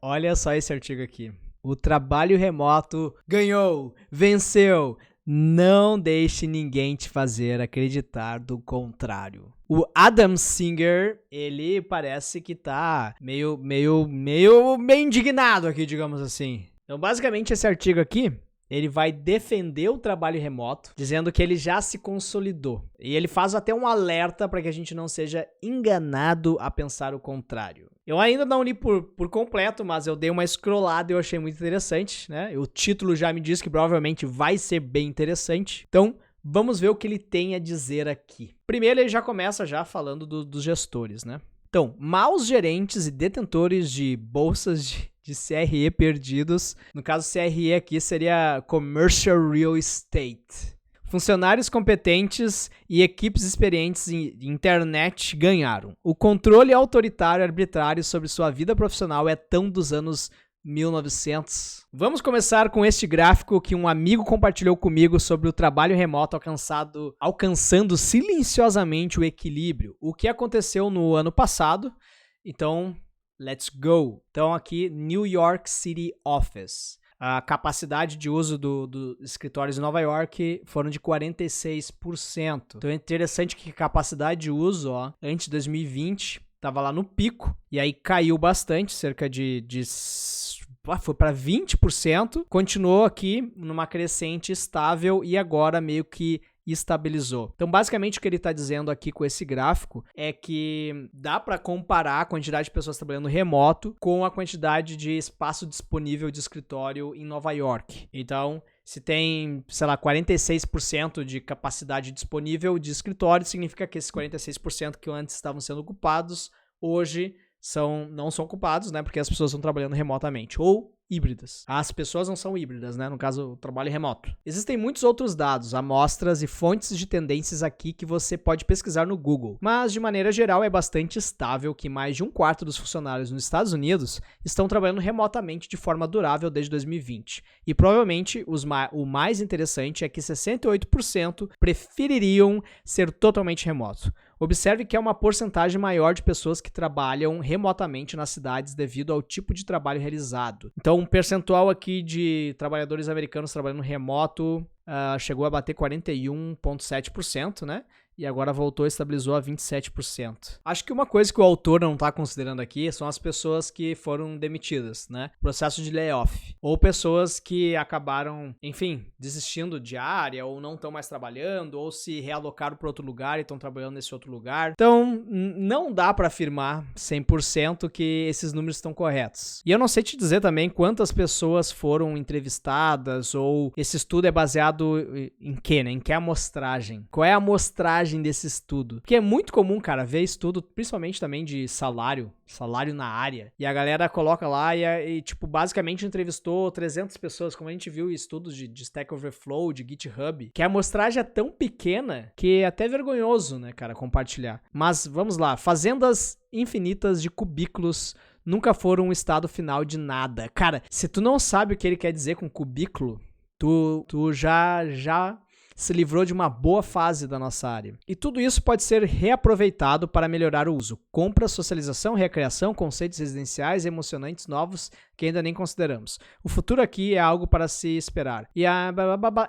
Olha só esse artigo aqui. O trabalho remoto ganhou, venceu. Não deixe ninguém te fazer acreditar do contrário. O Adam Singer, ele parece que tá meio indignado aqui, digamos assim. Então, basicamente, esse artigo aqui, ele vai defender o trabalho remoto, dizendo que ele já se consolidou. E ele faz até um alerta para que a gente não seja enganado a pensar o contrário. Eu ainda não li por completo, mas eu dei uma scrollada e eu achei muito interessante, né? O título já me diz que provavelmente vai ser bem interessante. Então, vamos ver o que ele tem a dizer aqui. Primeiro, ele já começa falando dos gestores, né? Então, maus gerentes e detentores de bolsas de CRE perdidos. No caso, CRE aqui seria Commercial Real Estate. Funcionários competentes e equipes experientes em internet ganharam. O controle autoritário e arbitrário sobre sua vida profissional é tão dos anos 1900. Vamos começar com este gráfico que um amigo compartilhou comigo sobre o trabalho remoto alcançando silenciosamente o equilíbrio. O que aconteceu no ano passado. Então, let's go. Então aqui, New York City Office. A capacidade de uso dos escritórios em Nova York foram de 46%. Então é interessante que a capacidade de uso, antes de 2020, estava lá no pico, e aí caiu bastante, cerca foi para 20%, continuou aqui numa crescente estável e agora meio que estabilizou. Então, basicamente, o que ele está dizendo aqui com esse gráfico é que dá para comparar a quantidade de pessoas trabalhando remoto com a quantidade de espaço disponível de escritório em Nova York. Então, se tem, 46% de capacidade disponível de escritório, significa que esses 46% que antes estavam sendo ocupados, hoje não são ocupados, né? Porque as pessoas estão trabalhando remotamente. Ou híbridas. As pessoas não são híbridas, né? No caso, o trabalho remoto. Existem muitos outros dados, amostras e fontes de tendências aqui que você pode pesquisar no Google. Mas, de maneira geral, é bastante estável que mais de um quarto dos funcionários nos Estados Unidos estão trabalhando remotamente de forma durável desde 2020. E provavelmente o mais interessante é que 68% prefeririam ser totalmente remoto. Observe que é uma porcentagem maior de pessoas que trabalham remotamente nas cidades devido ao tipo de trabalho realizado. Então, um percentual aqui de trabalhadores americanos trabalhando remoto chegou a bater 41,7%, né? E agora voltou e estabilizou a 27%. Acho que uma coisa que o autor não está considerando aqui são as pessoas que foram demitidas, né? Processo de layoff. Ou pessoas que acabaram, enfim, desistindo de área, ou não estão mais trabalhando, ou se realocaram para outro lugar e estão trabalhando nesse outro lugar. Então, não dá para afirmar 100% que esses números estão corretos. E eu não sei te dizer também quantas pessoas foram entrevistadas, ou esse estudo é baseado em quê, né? Em que amostragem? Qual é a amostragem desse estudo? Porque é muito comum, cara, ver estudo, principalmente também de salário na área, e a galera coloca lá e tipo, basicamente entrevistou 300 pessoas, como a gente viu em estudos de Stack Overflow, de GitHub, que a amostragem é tão pequena que é até vergonhoso, né, cara, compartilhar. Mas, vamos lá, fazendas infinitas de cubículos nunca foram um estado final de nada. Cara, se tu não sabe o que ele quer dizer com cubículo, tu já se livrou de uma boa fase da nossa área. E tudo isso pode ser reaproveitado para melhorar o uso. Compra, socialização, recreação, conceitos residenciais emocionantes novos que ainda nem consideramos. O futuro aqui é algo para se esperar. E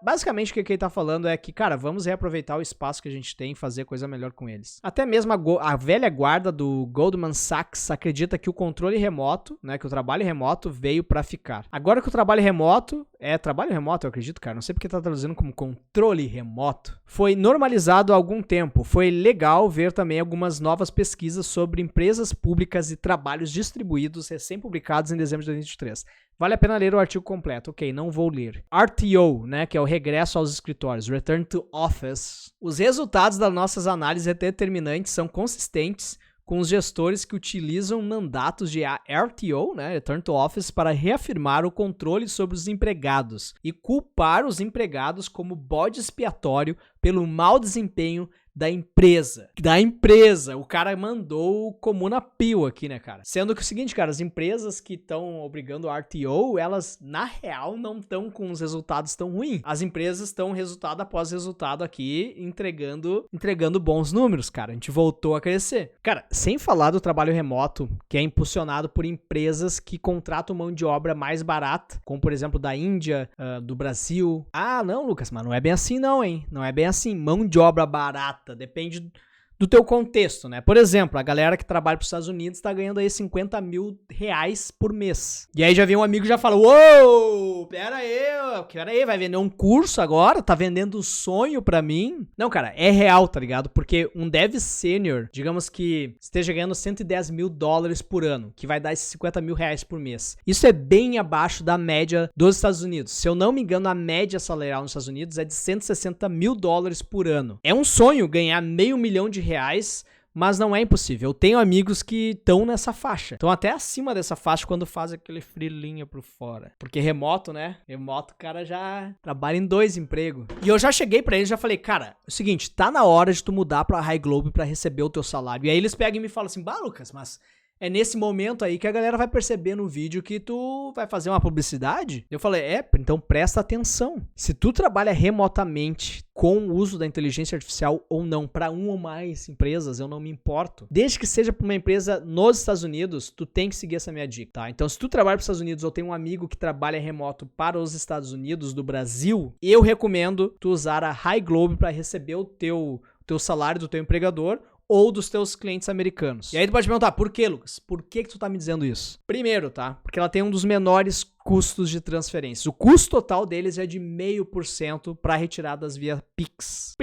basicamente o que ele está falando é que, cara, vamos reaproveitar o espaço que a gente tem e fazer coisa melhor com eles. Até mesmo a velha guarda do Goldman Sachs acredita que o controle remoto, né, que o trabalho remoto veio para ficar. Agora que o trabalho remoto, eu acredito, cara, não sei porque tá traduzindo como controle remoto, foi normalizado há algum tempo. Foi legal ver também algumas novas pesquisas sobre empresas públicas e trabalhos distribuídos recém-publicados em dezembro de 2023. Vale a pena ler o artigo completo. Ok, não vou ler. RTO, né, que é o regresso aos escritórios, Return to Office. Os resultados das nossas análises determinantes são consistentes com os gestores que utilizam mandatos de RTO, né, Return to Office, para reafirmar o controle sobre os empregados e culpar os empregados como bode expiatório pelo mau desempenho da empresa. Da empresa. O cara mandou o comuna pio aqui, né, cara? Sendo que é o seguinte, cara, as empresas que estão obrigando o RTO, elas, na real, não estão com os resultados tão ruins. As empresas estão resultado após resultado aqui, entregando bons números, cara. A gente voltou a crescer. Cara, sem falar do trabalho remoto, que é impulsionado por empresas que contratam mão de obra mais barata, como, por exemplo, da Índia, do Brasil. Ah, não, Lucas, mas não é bem assim não, hein? Não é bem assim. Mão de obra barata, depende do teu contexto, né? Por exemplo, a galera que trabalha para os Estados Unidos tá ganhando aí 50 mil reais por mês. E aí já vem um amigo e já fala, uou, pera aí, vai vender um curso agora? Tá vendendo sonho pra mim? Não, cara, é real, tá ligado? Porque um dev sênior, digamos que esteja ganhando 110 mil dólares por ano, que vai dar esses 50 mil reais por mês. Isso é bem abaixo da média dos Estados Unidos. Se eu não me engano, a média salarial nos Estados Unidos é de 160 mil dólares por ano. É um sonho ganhar $500 mil reais, mas não é impossível. Eu tenho amigos que estão nessa faixa. Estão até acima dessa faixa quando faz aquele frilinha por fora. Porque remoto, né? Remoto, o cara já trabalha em 2 empregos. E eu já cheguei pra eles e já falei, cara, é o seguinte, tá na hora de tu mudar pra High Globe pra receber o teu salário. E aí eles pegam e me falam assim, bah, Lucas, mas é nesse momento aí que a galera vai perceber no vídeo que tu vai fazer uma publicidade? Eu falei, então presta atenção. Se tu trabalha remotamente com o uso da inteligência artificial ou não, para uma ou mais empresas, eu não me importo. Desde que seja para uma empresa nos Estados Unidos, tu tem que seguir essa minha dica, tá? Então, se tu trabalha para os Estados Unidos ou tem um amigo que trabalha remoto para os Estados Unidos do Brasil, eu recomendo tu usar a High Globe para receber o teu salário do teu empregador ou dos teus clientes americanos. E aí tu pode perguntar, por que, Lucas? Por que tu tá me dizendo isso? Primeiro, tá? Porque ela tem um dos menores custos de transferência. O custo total deles é de 0,5% para retiradas via Pix.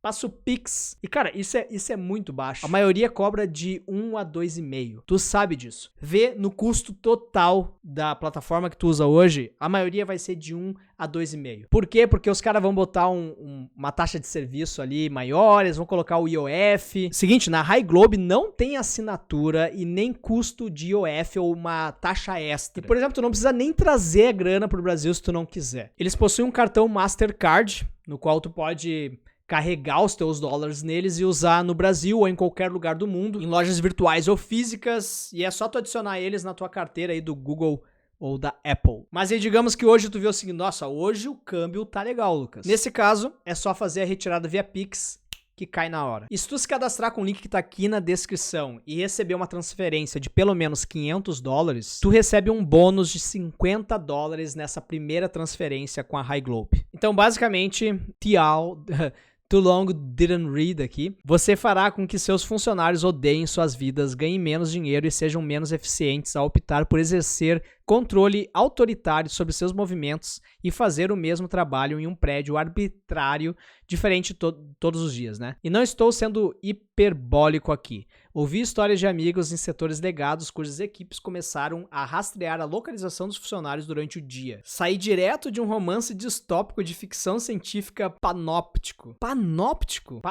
Passa o Pix. E, cara, isso é muito baixo. A maioria cobra de 1 a 2,5. Tu sabe disso. Vê no custo total da plataforma que tu usa hoje, a maioria vai ser de 1 a 2,5. Por quê? Porque os caras vão botar uma taxa de serviço ali maior, eles vão colocar o IOF. Seguinte, na High Globe não tem assinatura e nem custo de IOF ou uma taxa extra. E, por exemplo, tu não precisa nem trazer a grana pro Brasil se tu não quiser. Eles possuem um cartão Mastercard, no qual tu pode carregar os teus dólares neles e usar no Brasil ou em qualquer lugar do mundo, em lojas virtuais ou físicas, e é só tu adicionar eles na tua carteira aí do Google ou da Apple. Mas aí digamos que hoje tu vê o seguinte, nossa, hoje o câmbio tá legal, Lucas. Nesse caso, é só fazer a retirada via Pix, que cai na hora. E se tu se cadastrar com o link que tá aqui na descrição e receber uma transferência de pelo menos $500, tu recebe um bônus de $50 nessa primeira transferência com a High Globe. Então, basicamente, Too long didn't read aqui. Você fará com que seus funcionários odeiem suas vidas, ganhem menos dinheiro e sejam menos eficientes ao optar por exercer controle autoritário sobre seus movimentos e fazer o mesmo trabalho em um prédio arbitrário diferente todos os dias, né? E não estou sendo hiperbólico aqui. Ouvi histórias de amigos em setores legados cujas equipes começaram a rastrear a localização dos funcionários durante o dia. Saí direto de um romance distópico de ficção científica panóptico. Panóptico.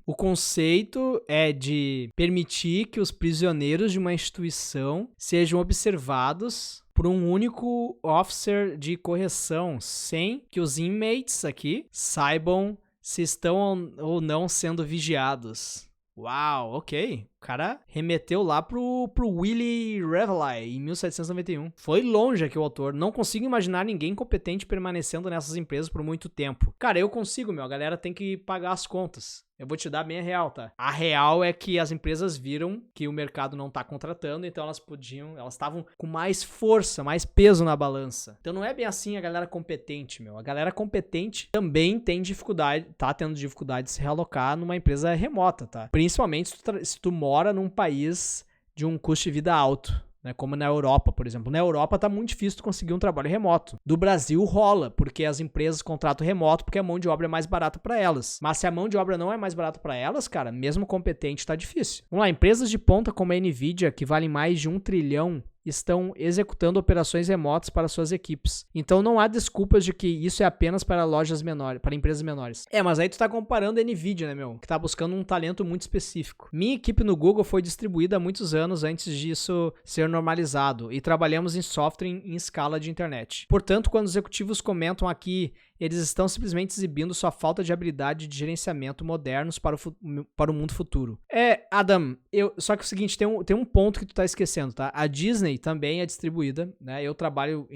O conceito é de permitir que os prisioneiros de uma instituição sejam observados por um único officer de correção, sem que os inmates aqui saibam se estão ou não sendo vigiados. Uau, ok. O cara remeteu lá pro Willy Reveley em 1791. Foi longe aqui o autor. Não consigo imaginar ninguém competente permanecendo nessas empresas por muito tempo. Cara, eu consigo, meu. A galera tem que pagar as contas. Eu vou te dar bem a real, tá? A real é que as empresas viram que o mercado não tá contratando, então elas estavam com mais força, mais peso na balança. Então não é bem assim a galera competente, meu. A galera competente também tem dificuldade, tá tendo dificuldade de se realocar numa empresa remota, tá? Principalmente se tu mora num país de um custo de vida alto, né, como na Europa, por exemplo. Na Europa tá muito difícil tu conseguir um trabalho remoto. Do Brasil rola, porque as empresas contratam remoto porque a mão de obra é mais barata para elas. Mas se a mão de obra não é mais barata para elas, cara, mesmo competente tá difícil. Vamos lá, empresas de ponta como a Nvidia, que valem mais de 1 trilhão, estão executando operações remotas para suas equipes. Então não há desculpas de que isso é apenas para lojas menores, para empresas menores. Mas aí tu tá comparando a Nvidia, né, meu? Que tá buscando um talento muito específico. Minha equipe no Google foi distribuída há muitos anos antes disso ser normalizado e trabalhamos em software em escala de internet. Portanto, quando os executivos comentam aqui eles estão simplesmente exibindo sua falta de habilidade de gerenciamento modernos para o mundo futuro. Adam, só que é o seguinte, tem um ponto que tu tá esquecendo, tá? A Disney também é distribuída, né? Eu trabalho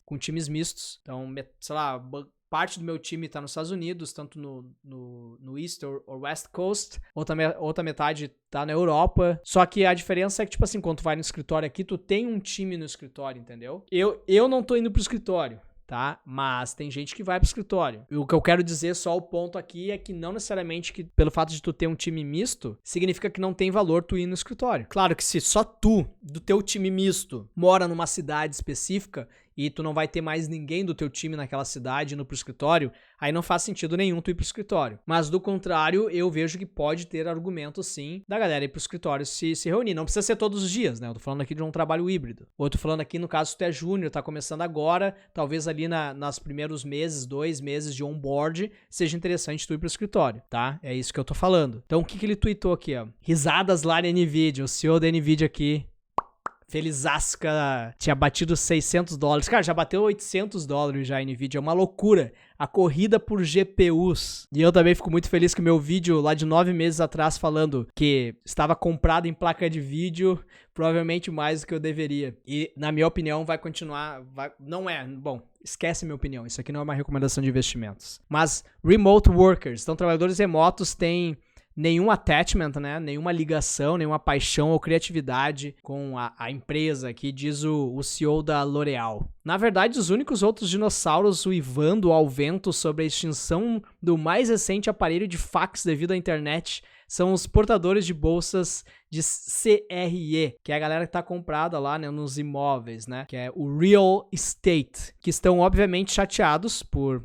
com times mistos, então, sei lá, parte do meu time tá nos Estados Unidos, tanto no East ou West Coast, outra metade tá na Europa. Só que a diferença é que, tipo assim, quando tu vai no escritório aqui, tu tem um time no escritório, entendeu? Eu não tô indo pro escritório, tá? Mas tem gente que vai pro escritório. E o que eu quero dizer, só o ponto aqui, é que não necessariamente que pelo fato de tu ter um time misto, significa que não tem valor tu ir no escritório. Claro que se só tu, do teu time misto, mora numa cidade específica e tu não vai ter mais ninguém do teu time naquela cidade indo pro escritório, aí não faz sentido nenhum tu ir pro escritório. Mas do contrário, eu vejo que pode ter argumento sim da galera ir pro escritório se reunir. Não precisa ser todos os dias, né? Eu tô falando aqui de um trabalho híbrido. Ou eu tô falando aqui, no caso, se tu é júnior, tá começando agora, talvez ali nas primeiros meses, 2 meses de onboard, seja interessante tu ir pro escritório, tá? É isso que eu tô falando. Então, o que ele tweetou aqui, ó? Risadas lá na NVIDIA, o CEO da NVIDIA aqui, felizasca, tinha batido $600. Cara, já bateu $800 já a NVIDIA, é uma loucura. A corrida por GPUs. E eu também fico muito feliz que o meu vídeo lá de 9 meses atrás falando que estava comprado em placa de vídeo, provavelmente mais do que eu deveria. E, na minha opinião, vai continuar... não é... Bom, esquece minha opinião. Isso aqui não é uma recomendação de investimentos. Mas remote workers, então trabalhadores remotos têm nenhum attachment, né? Nenhuma ligação, nenhuma paixão ou criatividade com a empresa, que diz o CEO da L'Oréal. Na verdade, os únicos outros dinossauros uivando ao vento sobre a extinção do mais recente aparelho de fax devido à internet são os portadores de bolsas de CRE, que é a galera que tá comprada lá, né, nos imóveis, né? Que é o real estate, que estão obviamente chateados por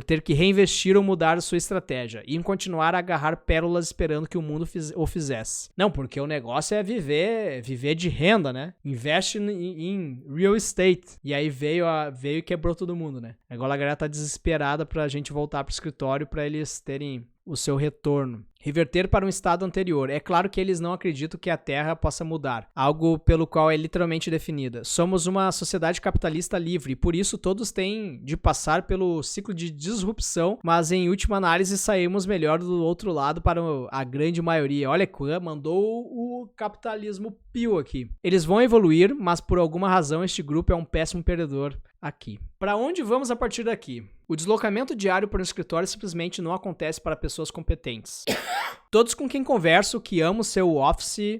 ter que reinvestir ou mudar sua estratégia e em continuar a agarrar pérolas esperando que o mundo o fizesse. Não, porque o negócio é viver de renda, né? Investe em real estate. E aí veio e quebrou todo mundo, né? Agora a galera tá desesperada pra gente voltar pro escritório pra eles terem o seu retorno. Reverter para um estado anterior. É claro que eles não acreditam que a Terra possa mudar, algo pelo qual é literalmente definida. Somos uma sociedade capitalista livre, e por isso todos têm de passar pelo ciclo de disrupção, mas em última análise saímos melhor do outro lado para a grande maioria. Olha, mandou o capitalismo pio aqui. Eles vão evoluir, mas por alguma razão este grupo é um péssimo perdedor aqui. Para onde vamos a partir daqui? O deslocamento diário para um escritório simplesmente não acontece para pessoas competentes. Todos com quem converso que amam seu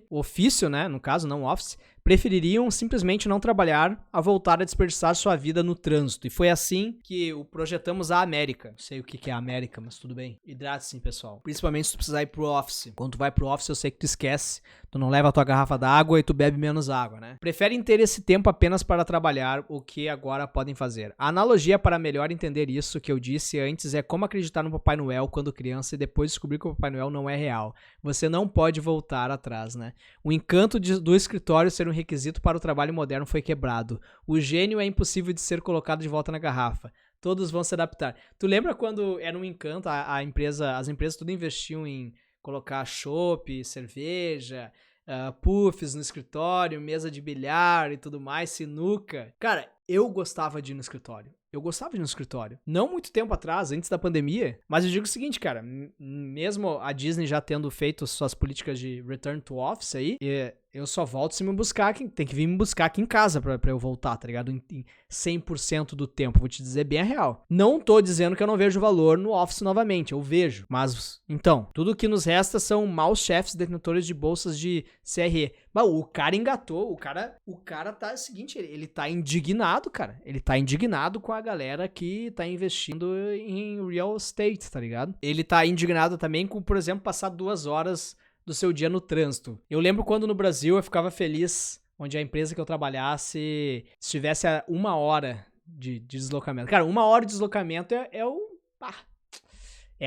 ofício, né, no caso, não office, prefeririam simplesmente não trabalhar a voltar a desperdiçar sua vida no trânsito. E foi assim que o projetamos a América. Não sei o que é a América, mas tudo bem. Hidrate-se, pessoal. Principalmente se tu precisar ir pro office. Quando tu vai pro office, eu sei que tu esquece. Tu não leva a tua garrafa d'água e tu bebe menos água, né? Preferem ter esse tempo apenas para trabalhar, o que agora podem fazer. A analogia para melhor entender isso que eu disse antes é como acreditar no Papai Noel quando criança e depois descobrir que o Papai Noel não é real. Você não pode voltar atrás, né? O encanto do escritório ser um requisito para o trabalho moderno foi quebrado. O gênio é impossível de ser colocado de volta na garrafa. Todos vão se adaptar. Tu lembra quando era um encanto, as empresas tudo investiam em colocar chopp, cerveja, puffs no escritório, mesa de bilhar e tudo mais, sinuca. Cara, eu gostava de ir no escritório. Não muito tempo atrás, antes da pandemia. Mas eu digo o seguinte, cara. Mesmo a Disney já tendo feito suas políticas de return to office aí, eu só volto se me buscar. Tem que vir me buscar aqui em casa pra eu voltar, tá ligado? Em 100% do tempo. Vou te dizer bem a real. Não tô dizendo que eu não vejo valor no office novamente. Eu vejo. Mas, então, tudo o que nos resta são maus chefes detentores de bolsas de CRE. Mas o cara engatou. O cara tá o seguinte, ele tá indignado, cara. Ele tá indignado com a galera que tá investindo em real estate, tá ligado? Ele tá indignado também com, por exemplo, passar 2 horas do seu dia no trânsito. Eu lembro quando no Brasil eu ficava feliz onde a empresa que eu trabalhasse estivesse a 1 hora de deslocamento. Cara, 1 hora de deslocamento é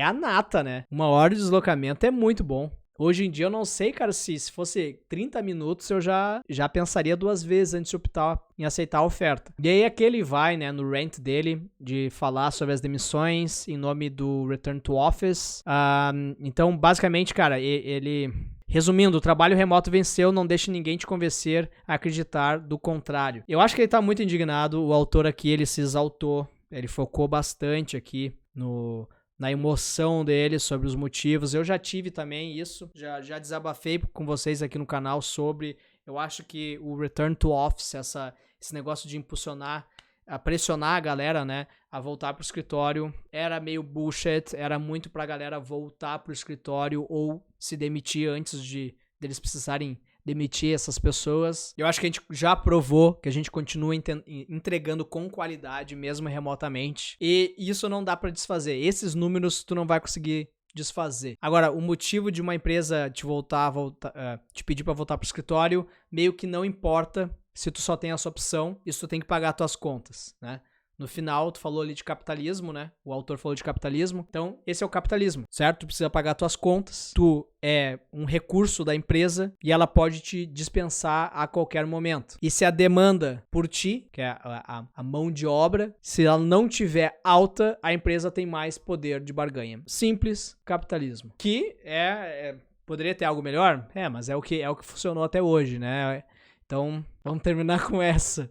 a nata, né? 1 hora de deslocamento é muito bom. Hoje em dia eu não sei, cara, se fosse 30 minutos eu já pensaria 2 vezes antes de optar em aceitar a oferta. E aí aquele vai, né, no rant dele, de falar sobre as demissões em nome do Return to Office. Então, basicamente, cara, ele... Resumindo, o trabalho remoto venceu, não deixe ninguém te convencer a acreditar do contrário. Eu acho que ele tá muito indignado, o autor aqui, ele se exaltou Ele focou bastante aqui na emoção dele, sobre os motivos. Eu já tive também isso, já desabafei com vocês aqui no canal sobre. Eu acho que o Return to Office, esse negócio de impulsionar, a pressionar a galera, né, a voltar pro escritório, era meio bullshit, era muito pra galera voltar pro escritório ou se demitir antes deles precisarem demitir essas pessoas. Eu acho que a gente já provou que a gente continua entregando com qualidade, mesmo remotamente. E isso não dá pra desfazer. Esses números tu não vai conseguir desfazer. Agora, o motivo de uma empresa te pedir pra voltar pro escritório, meio que não importa se tu só tem essa opção, isso tu tem que pagar as tuas contas, né? No final, tu falou ali de capitalismo, né? O autor falou de capitalismo. Então, esse é o capitalismo, certo? Tu precisa pagar tuas contas. Tu é um recurso da empresa e ela pode te dispensar a qualquer momento. E se a demanda por ti, que é a mão de obra, se ela não tiver alta, a empresa tem mais poder de barganha. Simples capitalismo. Que poderia ter algo melhor? Mas é o que funcionou até hoje, né? Então, vamos terminar com essa.